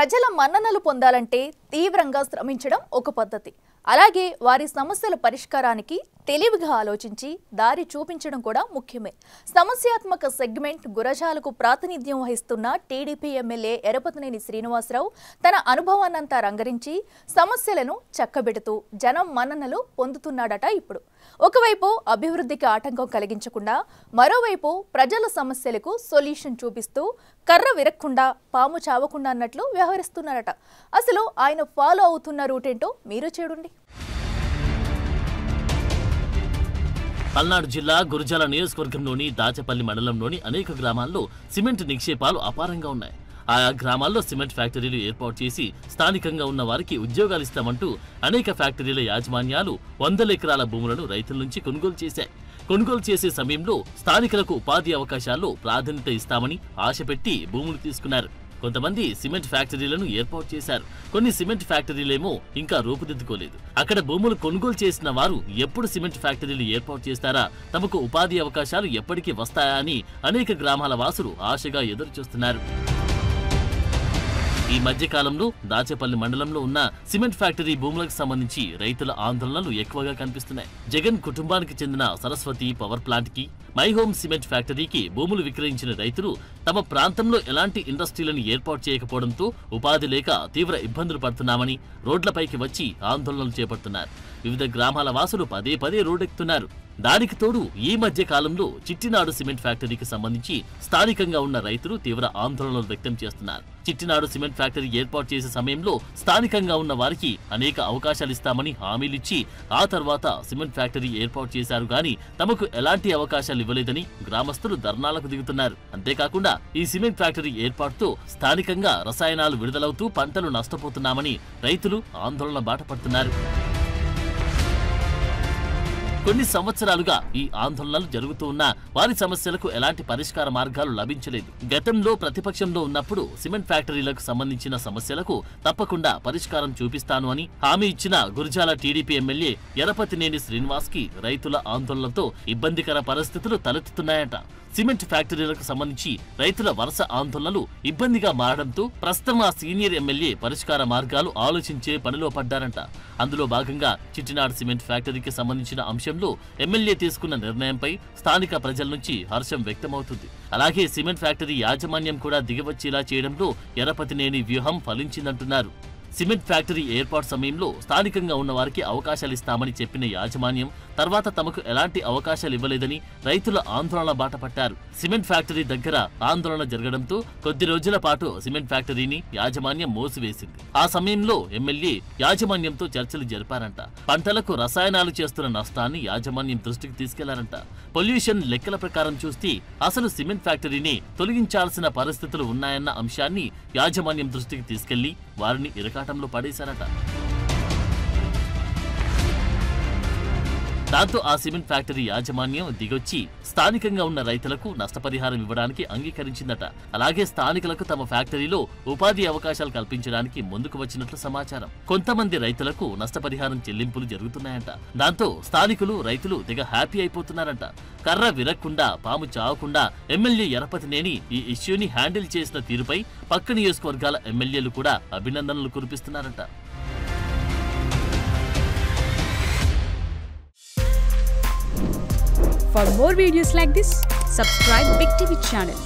ప్రజల మన్ననలు పొందాలంటే తీవ్రంగా శ్రమించడం ఒక పద్ధతి. అలాగే వారి సమస్యల పరిష్కారానికి తెలివిగా ఆలోచించి దారి చూపించడం కూడా ముఖ్యమే. సమస్యాత్మక సెగ్మెంట్ గురజాలకు ప్రాతినిధ్యం వహిస్తున్న టీడీపీ ఎమ్మెల్యే ఎరపతినేని శ్రీనివాసరావు తన అనుభవాన్నంతా రంగరించి సమస్యలను చక్కబెడుతూ జనం మన్ననలు పొందుతున్నాడట. ఇప్పుడు ఒకవైపు అభివృద్ధికి ఆటంకం కలిగించకుండా మరోవైపు ప్రజల సమస్యలకు సొల్యూషన్ చూపిస్తూ కర్ర విరక్కుండా పాము చావకుండా అన్నట్లు వ్యవహరిస్తున్నారట. అసలు ఆయన ఫాలో అవుతున్న రూట్ ఏంటో మీరు చూడండి. పల్నాడు జిల్లా గురజాల నియోజకవర్గంలోని దాచపల్లి మండలంలోని అనేక గ్రామాల్లో సిమెంట్ నిక్షేపాలు అపారంగా ఉన్నాయి. ఆయా గ్రామాల్లో సిమెంట్ ఫ్యాక్టరీలు ఏర్పాటు చేసి స్థానికంగా ఉన్న వారికి ఉద్యోగాలు ఇస్తామంటూ అనేక ఫ్యాక్టరీల యాజమాన్యాలు వందల ఎకరాల భూములను రైతుల నుంచి కొనుగోలు చేశాయి. కొనుగోలు చేసే సమయంలో స్థానికులకు ఉపాధి అవకాశాల్లో ప్రాధాన్యత ఇస్తామని ఆశపెట్టి భూములు తీసుకున్నారు. కొంతమంది సిమెంట్ ఫ్యాక్టరీలను ఏర్పాటు చేశారు. కొన్ని సిమెంట్ ఫ్యాక్టరీలేమో ఇంకా రూపుదిద్దుకోలేదు. అక్కడ భూములు కొనుగోలు చేసిన వారు ఎప్పుడు సిమెంట్ ఫ్యాక్టరీలు ఏర్పాటు చేస్తారా, తమకు ఉపాధి అవకాశాలు ఎప్పటికీ వస్తాయా అని అనేక గ్రామాల వాసులు ఆశగా ఎదురుచూస్తున్నారు. ఈ మధ్యకాలంలో దాచపల్లి మండలంలో ఉన్న సిమెంట్ ఫ్యాక్టరీ భూములకు సంబంధించి రైతుల ఆందోళనలు ఎక్కువగా కనిపిస్తున్నాయి. జగన్ కుటుంబానికి చెందిన సరస్వతి పవర్ ప్లాంట్ కి, మై హోమ్ సిమెంట్ ఫ్యాక్టరీకి భూములు విక్రయించిన రైతులు తమ ప్రాంతంలో ఎలాంటి ఇండస్ట్రీలను ఏర్పాటు చేయకపోవడంతో ఉపాధి లేక తీవ్ర ఇబ్బందులు పడుతున్నామని రోడ్లపైకి వచ్చి ఆందోళనలు చేపడుతున్నారు. వివిధ గ్రామాల వాసులు పదే పదే రోడ్డెక్కుతున్నారు. దానికి తోడు ఈ మధ్య కాలంలో చిట్టినాడు సిమెంట్ ఫ్యాక్టరీకి సంబంధించి స్థానికంగా ఉన్న రైతులు తీవ్ర ఆందోళనలు వ్యక్తం చేస్తున్నారు. చిట్టినాడు సిమెంట్ ఫ్యాక్టరీ ఏర్పాటు చేసే సమయంలో స్థానికంగా ఉన్న వారికి అనేక అవకాశాలు ఇస్తామని హామీలిచ్చి ఆ తర్వాత సిమెంట్ ఫ్యాక్టరీ ఏర్పాటు చేశారు గాని తమకు ఎలాంటి అవకాశాలు ఇవ్వలేదని గ్రామస్తులు ధర్నాలకు దిగుతున్నారు. అంతేకాకుండా ఈ సిమెంట్ ఫ్యాక్టరీ ఏర్పాటుతో స్థానికంగా రసాయనాలు విడుదలవుతూ పంటలు నష్టపోతున్నామని రైతులు ఆందోళన బాట పడుతున్నారు. కొన్ని సంవత్సరాలుగా ఈ ఆందోళనలు జరుగుతూ ఉన్నా వారి సమస్యలకు ఎలాంటి పరిష్కార మార్గాలు లభించలేదు. గతంలో ప్రతిపక్షంలో ఉన్నప్పుడు సిమెంట్ ఫ్యాక్టరీలకు సంబంధించిన సమస్యలకు తప్పకుండా పరిష్కారం చూపిస్తాను అని హామీ ఇచ్చిన గురజాల టీడీపీ ఎమ్మెల్యే ఎరపతినేని శ్రీనివాస్ కి రైతుల ఆందోళనలతో ఇబ్బందికర పరిస్థితులు తలెత్తుతున్నాయట. సిమెంట్ ఫ్యాక్టరీలకు సంబంధించి రైతుల వరుస ఆందోళనలు ఇబ్బందిగా మారడంతో ప్రస్తుతం ఆ సీనియర్ ఎమ్మెల్యే పరిష్కార మార్గాలు ఆలోచించే పనిలో పడ్డారంట. అందులో భాగంగా చిట్టినాడు సిమెంట్ ఫ్యాక్టరీకి సంబంధించిన అంశంలో ఎమ్మెల్యే తీసుకున్న నిర్ణయంపై స్థానిక ప్రజల నుంచి హర్షం వ్యక్తమవుతుంది. అలాగే సిమెంట్ ఫ్యాక్టరీ యాజమాన్యం కూడా దిగవచ్చేలా చేయడంలో ఎరపతినేని వ్యూహం ఫలించిందంటున్నారు. సిమెంట్ ఫ్యాక్టరీ ఏర్పాటు సమయంలో స్థానికంగా ఉన్న వారికి అవకాశాలు ఇస్తామని చెప్పిన యాజమాన్యం తర్వాత తమకు ఎలాంటి అవకాశాలు ఇవ్వలేదని రైతుల ఆందోళన బాట పట్టారు. సిమెంట్ ఫ్యాక్టరీ దగ్గర ఆందోళన జరగడంతో కొద్ది రోజుల పాటు సిమెంట్ ఫ్యాక్టరీని యాజమాన్యం మూసివేసింది. ఆ సమయంలో ఎమ్మెల్యే యాజమాన్యంతో చర్చలు జరిపారంట. పంటలకు రసాయనాలు చేస్తున్న నష్టాన్ని యాజమాన్యం దృష్టికి తీసుకెళ్లారంట. పొల్యూషన్ లెక్కల ప్రకారం చూస్తే అసలు సిమెంట్ ఫ్యాక్టరీని తొలగించాల్సిన పరిస్థితులు ఉన్నాయన్న అంశాన్ని యాజమాన్యం దృష్టికి తీసుకెళ్లి వారిని ఇరకాటంలో పడేశారట. దాంతో ఆ సిమెంట్ ఫ్యాక్టరీ యాజమాన్యం దిగొచ్చి స్థానికంగా ఉన్న రైతులకు నష్టపరిహారం ఇవ్వడానికి అంగీకరించిందట. అలాగే స్థానికులకు తమ ఫ్యాక్టరీలో ఉపాధి అవకాశాలు కల్పించడానికి ముందుకు వచ్చినట్లు సమాచారం. కొంతమంది రైతులకు నష్టపరిహారం చెల్లింపులు జరుగుతున్నాయంట. దాంతో స్థానికులు రైతులు తెగ హ్యాపీ అయిపోతున్నారంట. కర్ర విరక్కుండా పాము చావకుండా ఎమ్మెల్యే ఎరపతినేని ఈ ఇష్యూని హ్యాండిల్ చేసిన తీరుపై పక్క నియోజకవర్గాల ఎమ్మెల్యేలు కూడా అభినందనలు కురిపిస్తున్నారట. For more videos like this, subscribe Big TV channel.